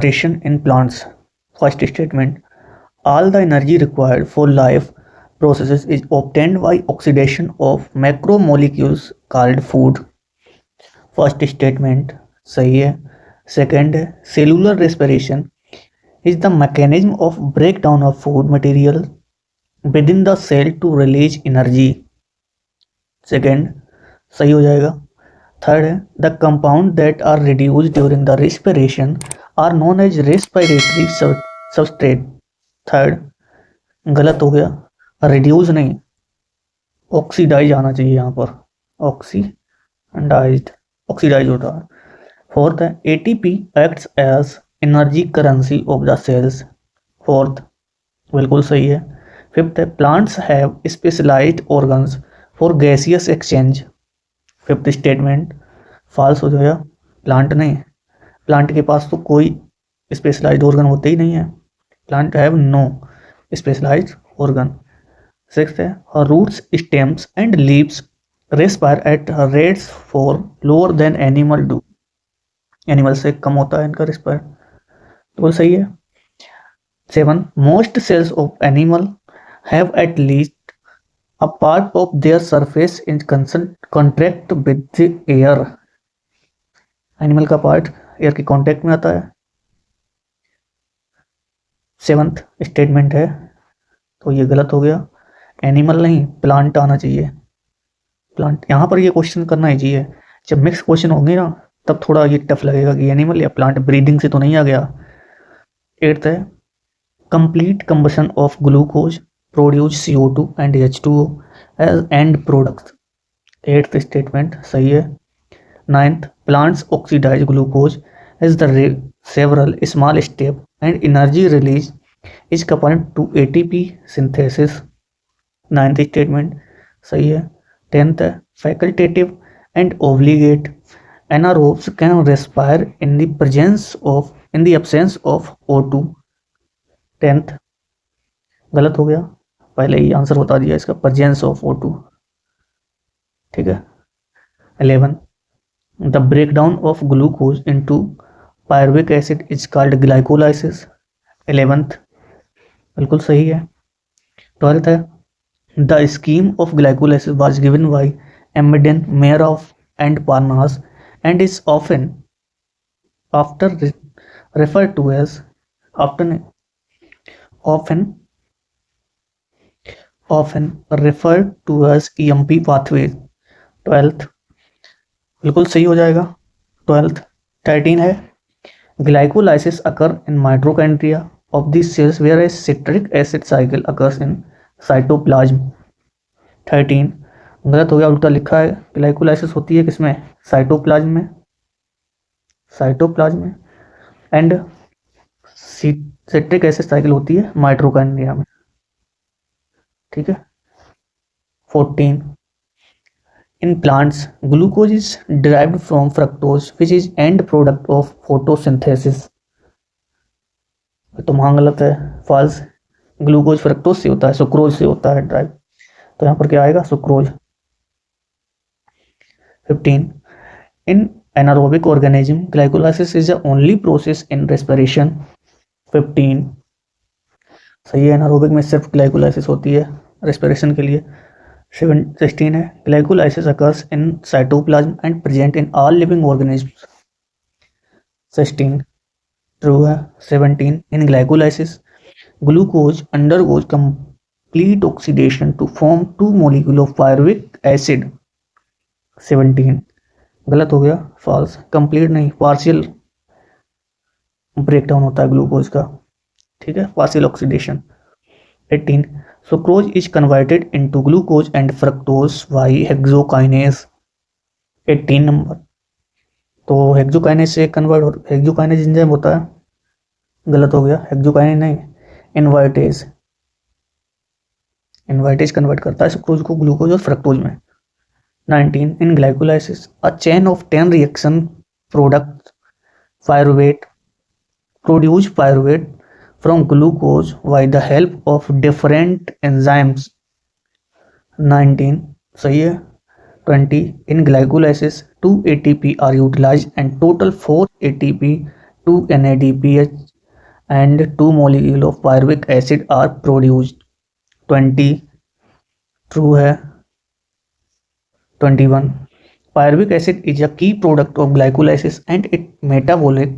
Respiration in plants. First statement. All the energy required for life processes is obtained by oxidation of macromolecules called food. First statement सही है. Second है cellular respiration is the mechanism of breakdown of food material within the cell to release energy. Second सही हो जाएगा. Third है the compound that are reduced during the respiration are known as respiratory substrate. Third गलत हो गया. Reduce नहीं, oxidise आना चाहिए यहाँ पर. ऑक्सीडाइज होता है. फोर्थ है ATP acts as energy currency of the cells. Fourth बिल्कुल सही है. फिफ्थ है plants have specialised organs for gaseous exchange. Fifth statement false हो जाएगा. प्लांट नहीं, प्लांट के पास तो कोई स्पेशलाइज्ड ऑर्गन होते ही नहीं है. Plant have no specialized organ. Sixth है roots stems and leaves respire at rates far lower than animal do. Animal से कम होता है इनका रेस्पायर, तो सही है. Seven most cells of animal have at least a part of their surface in contact with the air. Animal का part air के कॉन्टैक्ट में आता है. सेवंथ स्टेटमेंट है तो ये गलत हो गया. एनिमल नहीं, प्लांट आना चाहिए. प्लांट यहाँ पर ये क्वेश्चन करना ही चाहिए. जब मिक्स क्वेश्चन होंगे ना तब थोड़ा ये टफ लगेगा कि एनिमल या प्लांट. ब्रीदिंग से तो नहीं आ गया. एट्थ है complete combustion of glucose produce CO2 and H2O as end product. Eighth statement सही है. Ninth plants oxidise glucose as the several small step and energy release is compared to ATP synthesis. Ninth statement सही है. Tenth है facultative and obligate anaerobes can respire in the absence of O2. Tenth गलत हो गया, पहले ही answer बता दिया इसका, प्रेजेंस ऑफ O2. ठीक है. 11 the breakdown of glucose into pyruvic acid is called glycolysis. 11th बिल्कुल सही है. 12th है the scheme of glycolysis was given by Embden Meyerhof and Parnas and is often referred to as often referred to as EMP pathway. 12th बिल्कुल सही हो जाएगा. 12th 13 है glycolysis occur in mitochondria of these cells whereas citric acid cycle occurs in cytoplasm. 13 गलत हो गया, उल्टा लिखा है. ग्लाइकोलाइसिस होती है किसमें? साइटोप्लाज्म में. एंड सिट्रिक एसिड साइकिल होती है माइटोकॉन्ड्रिया में. ठीक है. 14 in plants glucose is derived from fructose which is and product of photosynthesis. तो वहाँ गलत है, फॉल्स. ग्लूकोज फ्रक्टोज से होता है, सुक्रोज से होता है ड्राइव. तो यहाँ पर क्या आएगा? Sucrose. 15 in anaerobic organism glycolysis is the only process in respiration. 15 सही है. एनारोबिक में सिर्फ ग्लाइकोलाइसिस होती है रेस्पिरेशन के लिए. 16 है glycolysis occurs in cytoplasm and present in all living organisms. 16 true है. 17 in glycolysis glucose undergoes complete oxidation to form 2 molecule of pyruvic acid. 17 गलत हो गया, फॉल्स. कंप्लीट नहीं, पार्शियल ब्रेकडाउन होता है ग्लूकोज का. ठीक है, partial oxidation. 18 sucrose is converted into glucose and fructose by hexokinase. 18 number तो हेक्सोकाइनेज से कन्वर्ट, हेक्सोकाइनेज एंजाइम होता है. गलत हो गया, हेक्सोकाइनेज नहीं, इनवर्टेज कन्वर्ट करता है सुक्रोज को ग्लूकोज और फ्रक्टोज में. 19 in glycolysis a chain of 10 reaction product produce pyruvate from glucose by the help of different enzymes. 19 सही है. 20 in glycolysis 2 ATP are utilized and total 4 ATP 2 NADPH and 2 molecule of pyruvic acid are produced. 20 true है. 21 pyruvic acid is a key product of glycolysis and its metabolic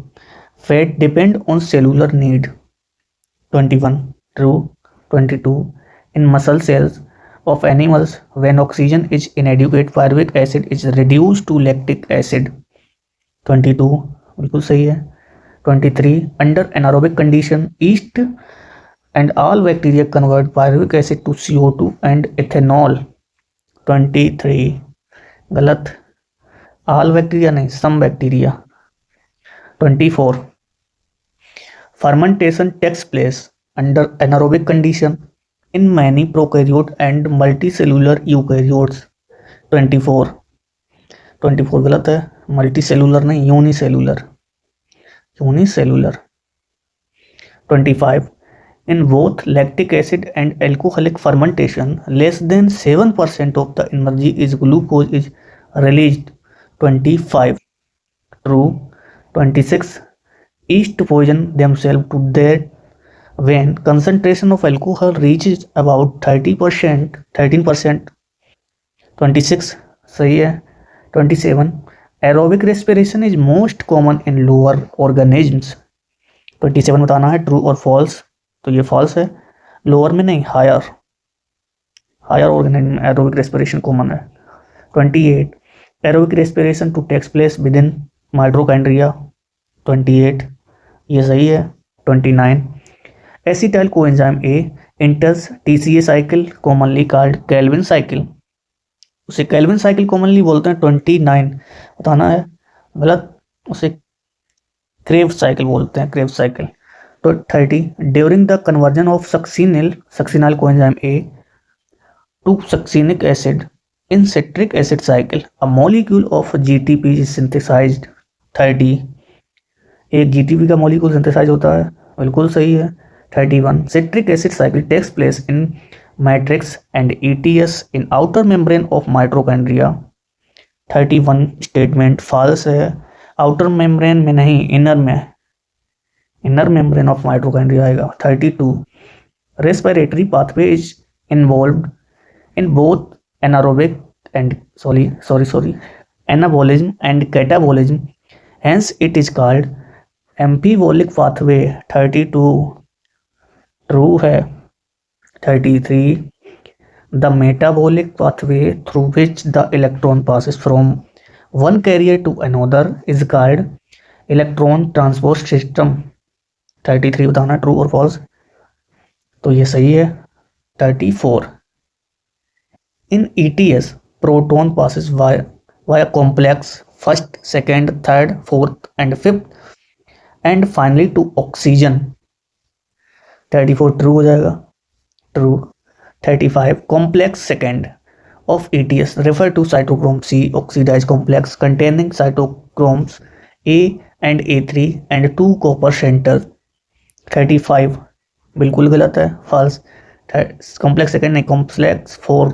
fat depend on cellular need. 21 true. 22 in muscle cells of animals when oxygen is inadequate pyruvic acid is reduced to lactic acid. 22 बिल्कुल सही है. 23 under anaerobic condition yeast and all bacteria convert pyruvic acid to CO2 and ethanol. 23 गलत. all bacteria नहीं, some bacteria. 24 fermentation takes place under anaerobic condition in many prokaryote and multicellular eukaryotes. 24 गलत है. Multicellular नहीं, unicellular. 25 in both lactic acid and alcoholic fermentation less than 7% of the energy is glucose is released. 25 true. 26 yeast poison themselves to death when concentration of alcohol reaches about 13%. 26 सही है. 27 aerobic respiration is most common in lower organisms. 27 बताना है true और false. तो ये false है. Lower में नहीं, higher organism aerobic respiration common है. 28 aerobic respiration to takes place within mitochondria. 28 ये सही है. 29 acetyl coenzyme A enters TCA cycle commonly called Calvin cycle. उसे कैल्विन साइकिल कॉमनली बोलते हैं. 29 बताना है. गलत. उसे क्रेव्स साइकिल बोलते हैं, क्रेव्स साइकिल. तो 30 during the conversion of succinyl coenzyme A to succinic acid in citric acid cycle a molecule of GTP is synthesised. 30 एक जीटीपी का मॉलिक्यूल सिंथेसाइज होता है. बिल्कुल सही है. 31 citric acid cycle takes place in matrix and ETS in outer membrane of mitochondria. 31 statement false है. Outer membrane में नहीं, इनर में, इनर मेम्ब्रेन ऑफ माइटोकॉन्ड्रिया आएगा. 32 respiratory pathway is involved in both anaerobic and anabolism and catabolism, hence it is called amphibolic pathway. 32 true है. 33 the metabolic pathway through which the electron passes from one carrier to another is called electron transport system. 33 बताना true और false. तो ये सही है. 34 इन ETS proton passes via complex first, second, third, fourth and fifth and finally to oxygen. 34 true हो जाएगा. True. 35 complex second of ETS refer to cytochrome C oxidized complex containing cytochromes A and A3 and 2 copper centers. 35 बिल्कुल गलत है, false. Complex second नहीं, complex 4.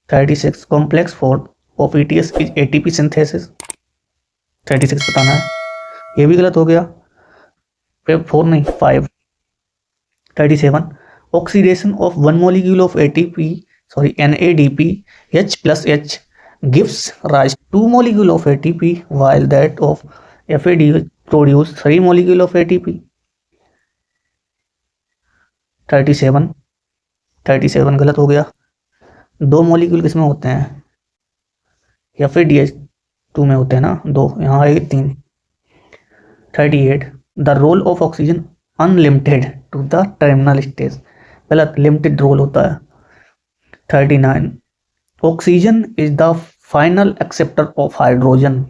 36 complex 4 of ETS is ATP synthesis. 36 बताना है. ये भी गलत हो गया. 4 नहीं, 5. 37 oxidation of one molecule of NADP H plus H gives rise to 2 molecule of ATP while that of FAD produce 3 molecule of ATP. 37 गलत हो गया. 2 मॉलिक्यूल किसमें होते हैं? FADH2 में होते हैं ना, 2. यहाँ आए 3. 38 the role of oxygen unlimited to the terminal stage. गलत, लिमिटेड रोल होता है. 39 oxygen is the final acceptor of hydrogen.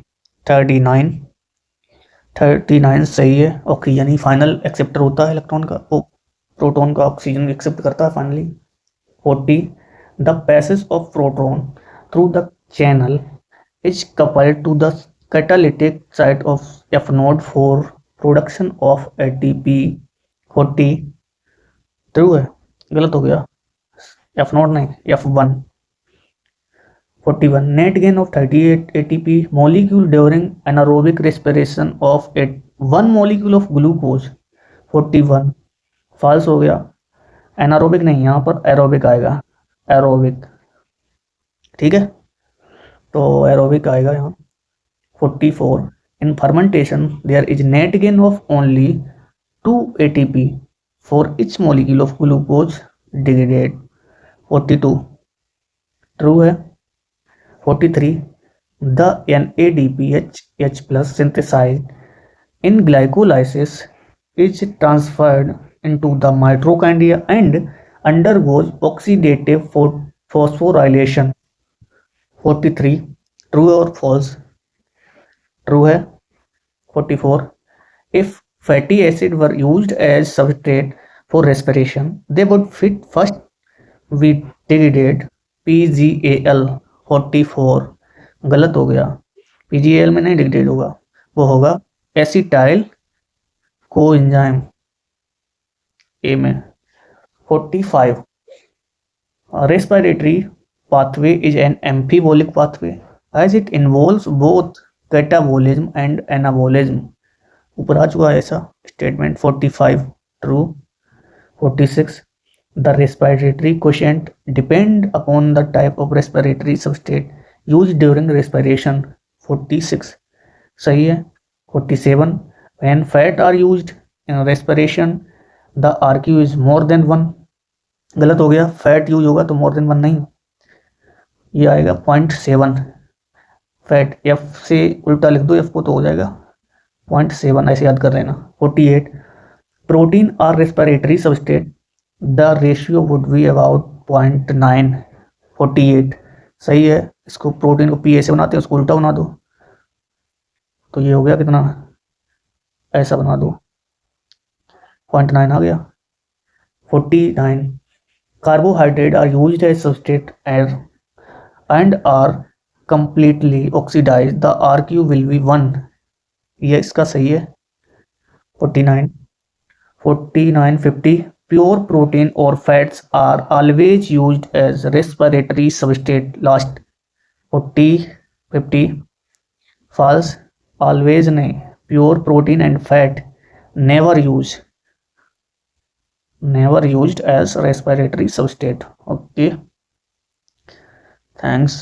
39 सही है. ऑक्सीजन ही फाइनल एक्सेप्टर होता है इलेक्ट्रॉन का, प्रोटॉन का ऑक्सीजन एक्सेप्ट करता है finally. 40 the passage of proton through the channel is coupled to the catalytic site of F node for production of ATP. 40 true है. गलत हो गया. F node नहीं, F1. 41 net gain of 38 ATP molecule during anaerobic respiration of 1 molecule of glucose. 41 false हो गया, anaerobic नहीं, यहाँ पर एरोबिक आएगा, एरोबिक, ठीक है, तो एरोबिक आएगा यहाँ। 44 in fermentation there is net gain of only 2 ATP for each molecule of glucose degraded. 42 true है। 43 the NADPH plus synthesized in glycolysis is transferred into the mitochondria and undergoes oxidative phosphorylation। 43 true or false? True है। 44 if fatty acid were used as substrate for respiration they would first be degraded PGAL। 44 गलत हो गया, PGAL में नहीं degrade होगा, वो होगा acetyl coenzyme, ए में। 45 respiratory pathway is an amphiolic pathway as it involves both catabolism and anabolism। ऊपर आ चुका है ऐसा statement. 45 true. 46 the respiratory quotient depend upon the type of respiratory substrate used during respiration। 46 सही है। 47 when fat are used in respiration the RQ is more than 1। गलत हो गया, fat use होगा तो more than 1 नहीं, ये आएगा 0.7। फैट F से उल्टा लिख दो F को तो हो जाएगा 0.7, ऐसे याद कर लेना। 48 protein are respiratory substrate the ratio would be about 0.9। 48 सही है। इसको प्रोटीन को पी ऐसे बनाते हैं, उसको उल्टा बना दो तो ये हो गया कितना, ऐसा बना दो, 0.9 आ गया। 49 carbohydrate are used as substrate and are completely oxidised the RQ will be 1। ये इसका सही है। 49 50 pure protein or fats are always used as respiratory substrate last। 50 false, always नहीं, pure protein and fat never used as respiratory substrate। okay, thanks।